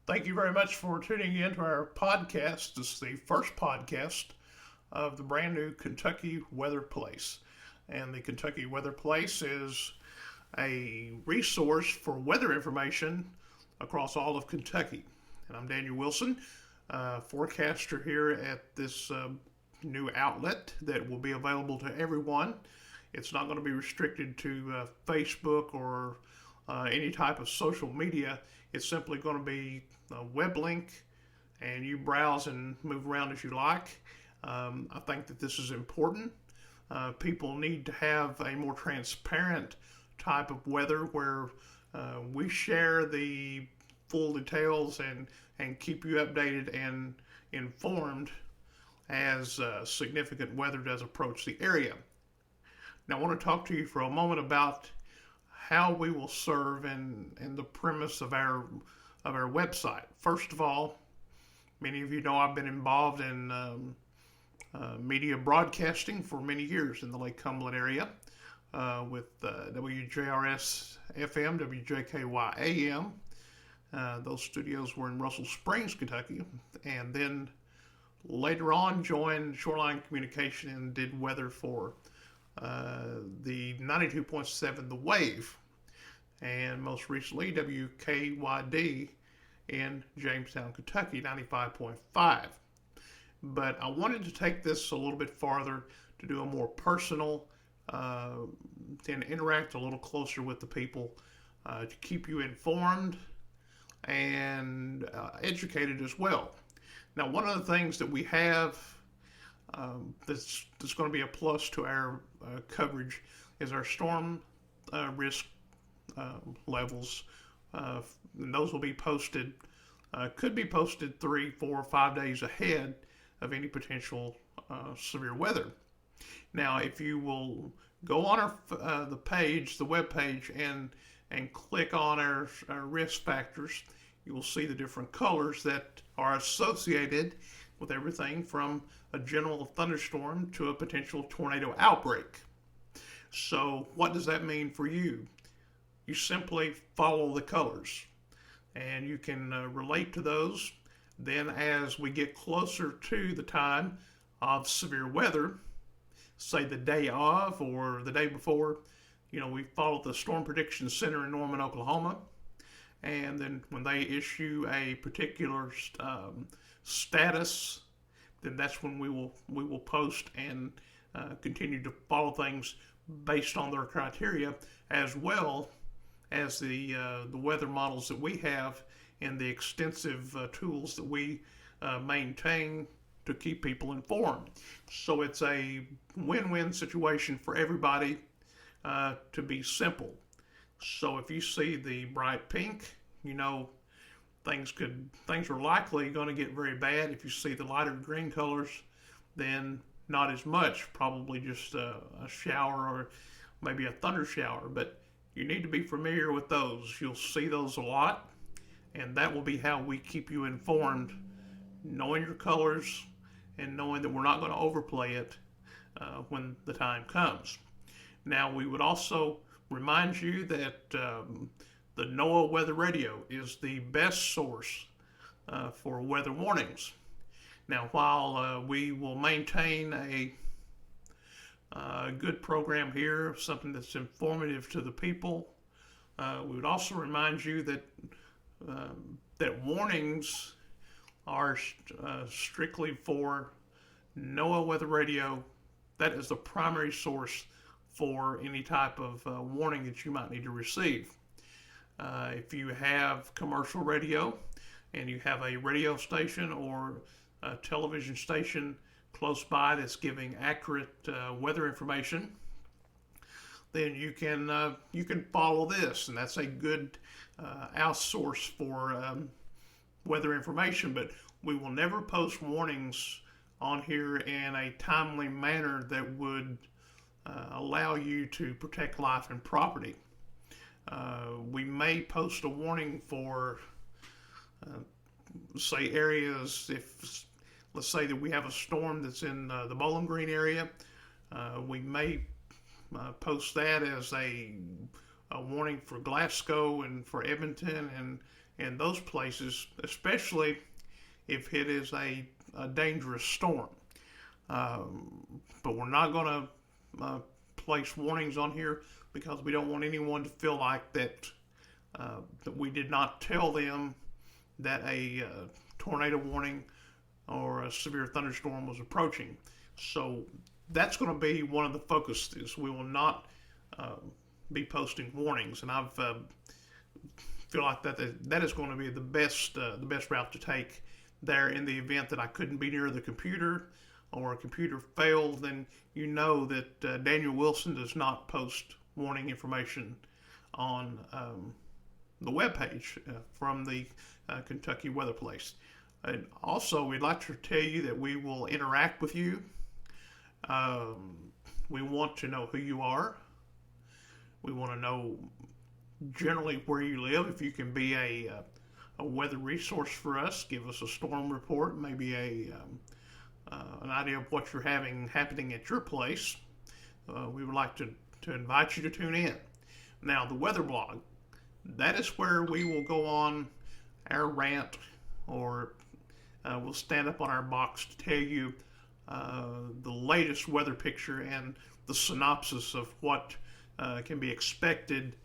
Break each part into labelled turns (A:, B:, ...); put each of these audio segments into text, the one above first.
A: Thank you very much for tuning in to our podcast. This is the first podcast of the brand new Kentucky Weather Place. And the Kentucky Weather Place is a resource for weather information across all of Kentucky. And I'm Daniel Wilson, forecaster here at this new outlet that will be available to everyone. It's not going to be restricted to Facebook or any type of social media. It's simply going to be a web link, and you browse and move around as you like. I think that this is important. People need to have a more transparent type of weather where we share the full details and keep you updated and informed as significant weather does approach the area. Now, I want to talk to you for a moment about how we will serve and the premise of our website. First of all, many of you know I've been involved in media broadcasting for many years in the Lake Cumberland area with WJRS FM, WJKY AM. Those studios were in Russell Springs, Kentucky, and then later on joined Shoreline Communication and did weather for the 92.7 The Wave, and most recently WKYD in Jamestown, Kentucky, 95.5. But I wanted to take this a little bit farther to do a more personal and interact a little closer with the people to keep you informed and educated as well. Now, one of the things that we have that's going to be a plus to our coverage is our storm risk levels. And those will be posted, could be posted 3, 4, 5 days ahead of any potential severe weather. Now, if you will go on the page, the web page, and click on our risk factors, you will see the different colors that are associated with everything from a general thunderstorm to a potential tornado outbreak. So what does that mean for you? You simply follow the colors, and you can relate to those. Then as we get closer to the time of severe weather, say the day of or the day before, we follow the Storm Prediction Center in Norman, Oklahoma. And then when they issue a particular status, then that's when we will post and continue to follow things based on their criteria, as well as the weather models that we have and the extensive tools that we maintain to keep people informed. So it's a win-win situation for everybody to be simple. So if you see the bright pink, things are likely going to get very bad. If you see the lighter green colors, then not as much, probably just a shower or maybe a thunder shower. But you need to be familiar with those. You'll see those a lot, and that will be how we keep you informed, knowing your colors and knowing that we're not going to overplay it when the time comes. Now, we would also remind you that the NOAA Weather Radio is the best source for weather warnings. Now, while we will maintain a good program here, something that's informative to the people, we would also remind you that that warnings are strictly for NOAA Weather Radio. That is the primary source for any type of warning that you might need to receive. If you have commercial radio and you have a radio station or a television station close by that's giving accurate weather information, then you can follow this, and that's a good outsource for weather information. But we will never post warnings on here in a timely manner that would allow you to protect life and property. We may post a warning for, say, areas. If let's say that we have a storm that's in the Bowling Green area, we may post that as a a warning for Glasgow and for Edmonton and those places, especially if it is a dangerous storm. But we're not going to place warnings on here because we don't want anyone to feel like that we did not tell them that a tornado warning or a severe thunderstorm was approaching. So that's going to be one of the focuses. We will not be posting warnings, and I feel like that is going to be the best route to take there. In the event that I couldn't be near the computer or a computer failed, then you know that Daniel Wilson does not post warning information on the webpage from the Kentucky Weather Place. And also, we'd like to tell you that we will interact with you. We want to know who you are. We want to know generally where you live. If you can be a weather resource for us, give us a storm report, maybe an idea of what you're happening at your place. We would like to invite you to tune in. Now, the weather blog, that is where we will go on our rant, or we'll stand up on our box to tell you the latest weather picture and the synopsis of what can be expected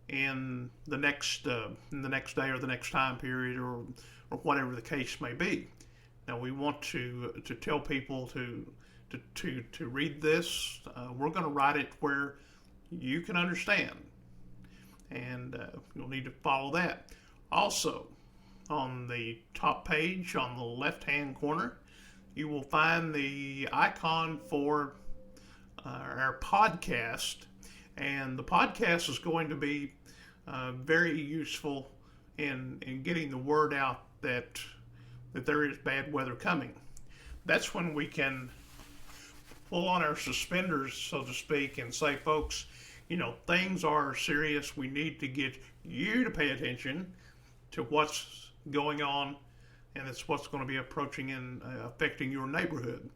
A: in the next day or the next time period, or whatever the case may be. Now, we want to tell people to read this. We're going to write it where you can understand, and you'll need to follow that. Also, on the top page on the left-hand corner, you will find the icon for our podcast, and the podcast is going to be very useful in getting the word out that there is bad weather coming. That's when we can pull on our suspenders, so to speak, and say, folks, things are serious. We need to get you to pay attention to what's going on, and it's what's going to be approaching and affecting your neighborhood.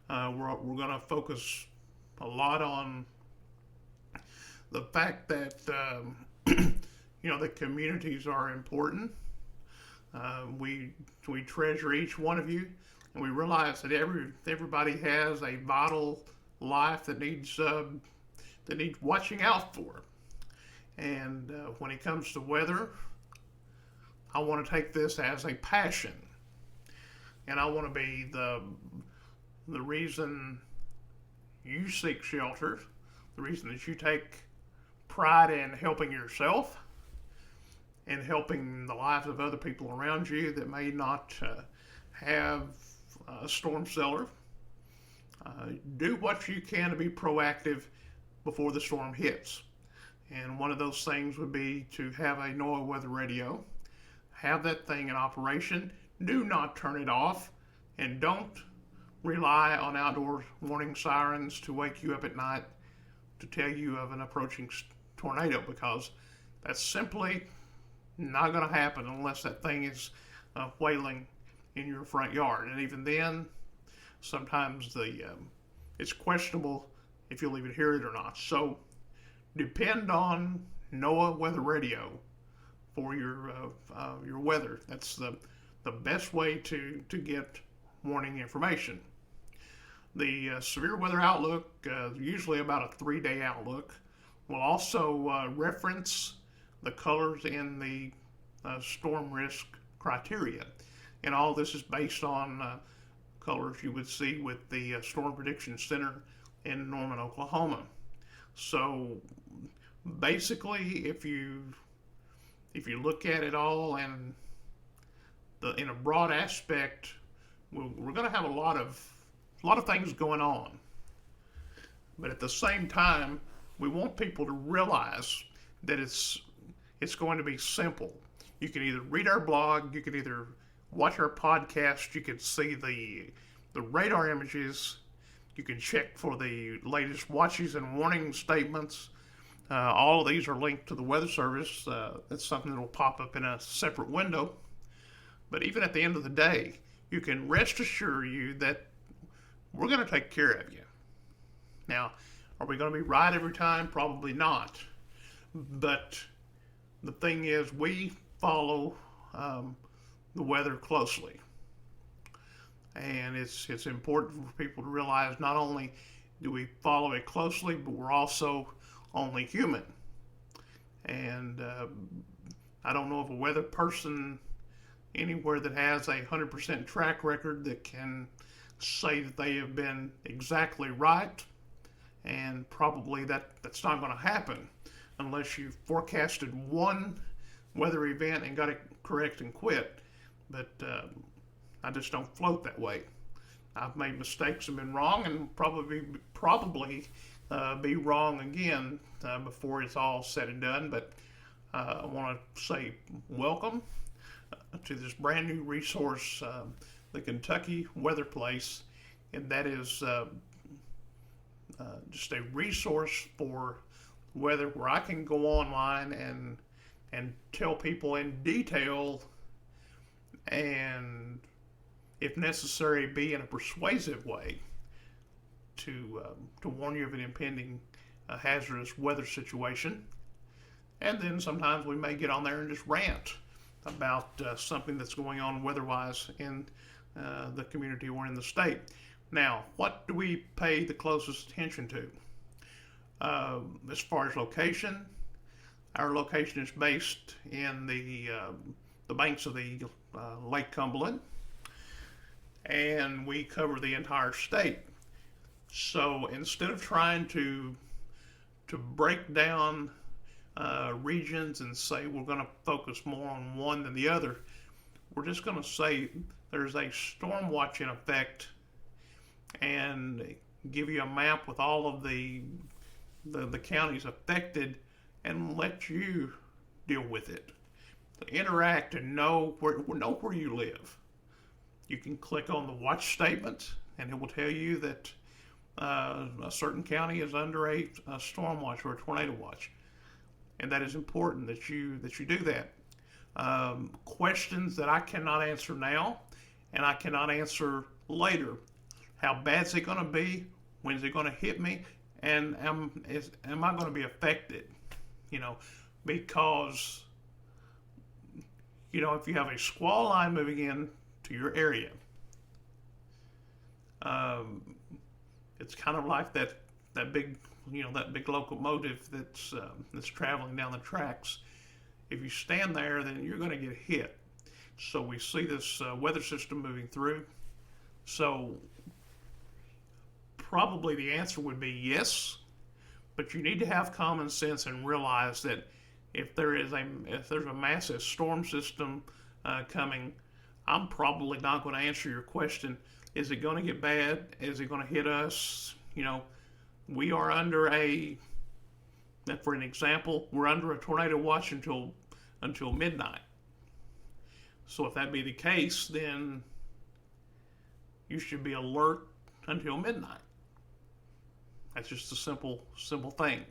A: We're going to focus a lot on the fact that the communities are important. We treasure each one of you, and we realize that everybody has a vital life that needs watching out for. And when it comes to weather, I want to take this as a passion, and I want to be the reason you seek shelter, the reason that you take pride in helping yourself and helping the lives of other people around you that may not have a storm cellar. Do what you can to be proactive before the storm hits. And one of those things would be to have a NOAA weather radio. Have that thing in operation. Do not turn it off, and don't rely on outdoor warning sirens to wake you up at night to tell you of an approaching tornado, because that's simply not going to happen unless that thing is wailing in your front yard. And even then, sometimes it's questionable if you'll even hear it or not. So depend on NOAA weather radio for your weather. That's the best way to get warning information. The severe weather outlook, usually about a 3-day outlook, will also reference the colors in the storm risk criteria. And all this is based on colors you would see with the Storm Prediction Center in Norman, Oklahoma. So basically, if you look at it all and in a broad aspect, we're going to have a lot of things going on. But at the same time, we want people to realize that it's going to be simple. You can either read our blog, you can either watch our podcast, you can see the radar images, you can check for the latest watches and warning statements. All of these are linked to the Weather Service. That's something that will pop up in a separate window. But even at the end of the day, you can rest assure you that we're going to take care of you. Now, are we going to be right every time? Probably not. But the thing is, we follow the weather closely. And it's important for people to realize not only do we follow it closely, but we're also only human. And I don't know of a weather person anywhere that has a 100% track record that can say that they have been exactly right. And probably that's not going to happen unless you forecasted one weather event and got it correct and quit. But I just don't float that way. I've made mistakes and been wrong, and probably be wrong again before it's all said and done. But I want to say welcome to this brand new resource, the Kentucky Weather Place, and that is just a resource for weather where I can go online and tell people in detail, and if necessary, be in a persuasive way to warn you of an impending hazardous weather situation. And then sometimes we may get on there and just rant about something that's going on weather-wise in the community or in the state. Now, what do we pay the closest attention to? As far as location, our location is based in the banks of the Lake Cumberland, and we cover the entire state. So instead of trying to break down regions and say we're going to focus more on one than the other, we're just going to say there's a storm watch in effect and give you a map with all of the counties affected and let you deal with it. Interact and know where you live. You can click on the watch statement and it will tell you that a certain county is under a storm watch or a tornado watch, and that is important that you do that. Questions that I cannot answer now and I cannot answer later. How bad is it going to be? When is it going to hit me? And am I going to be affected? Because if you have a squall line moving in to your area, it's kind of like that big locomotive that's traveling down the tracks. If you stand there, then you're going to get hit. So we see this weather system moving through. So probably the answer would be yes, but you need to have common sense and realize that if there's a massive storm system coming, I'm probably not going to answer your question. Is it going to get bad? Is it going to hit us? We are under for an example, we're under a tornado watch until midnight. So if that be the case, then you should be alert until midnight. That's just a simple thing.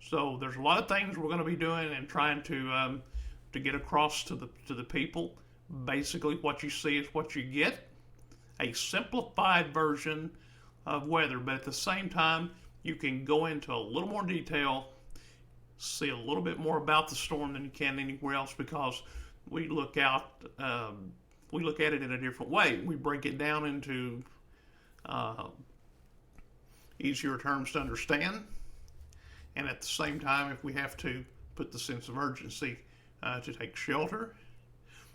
A: So there's a lot of things we're going to be doing and trying to get across to the people. Basically, what you see is what you get. A simplified version of weather, but at the same time, you can go into a little more detail, see a little bit more about the storm than you can anywhere else, because we look at it in a different way. We break it down into easier terms to understand, and at the same time, if we have to put the sense of urgency to take shelter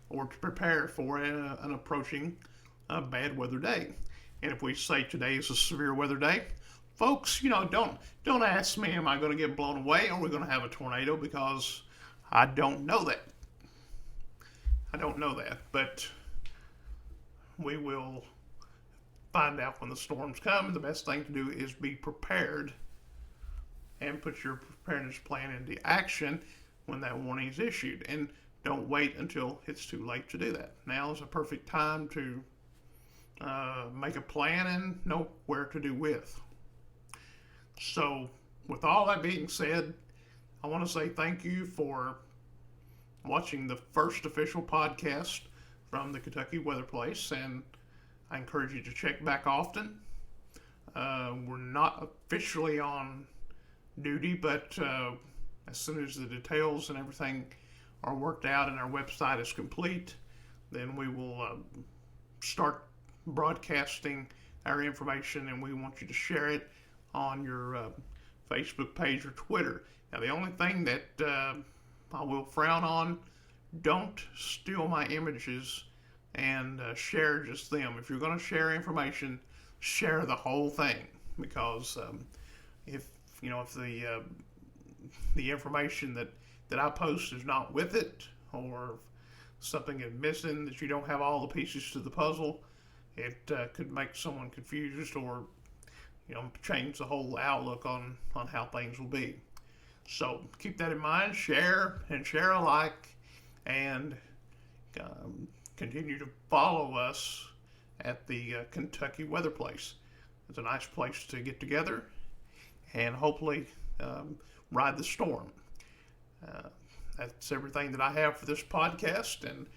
A: or to prepare for an approaching bad weather day. And if we say today is a severe weather day, folks, don't ask me, am I going to get blown away or are we going to have a tornado? Because I don't know that. But we will find out when the storms come. The best thing to do is be prepared and put your preparedness plan into action when that warning is issued. And don't wait until it's too late to do that. Now is a perfect time to make a plan and know where to do with. So, with all that being said, I want to say thank you for watching the first official podcast from the Kentucky Weather Place, and I encourage you to check back often. We're not officially on duty, but As soon as the details and everything are worked out and our website is complete, then we will start broadcasting our information, and we want you to share it on your Facebook page or Twitter. Now, the only thing that I will frown on, don't steal my images and share just them. If you're going to share information, share the whole thing, because if the information that I post is not with it, or something is missing, that you don't have all the pieces to the puzzle, it could make someone confused, or change the whole outlook on how things will be. So keep that in mind. Share and share alike, and continue to follow us at the Kentucky Weather Place. It's a nice place to get together and hopefully ride the storm. That's everything that I have for this podcast, and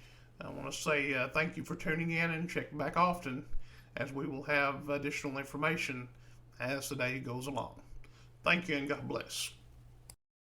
A: I want to say thank you for tuning in, and check back often, as we will have additional information as the day goes along. Thank you, and God bless.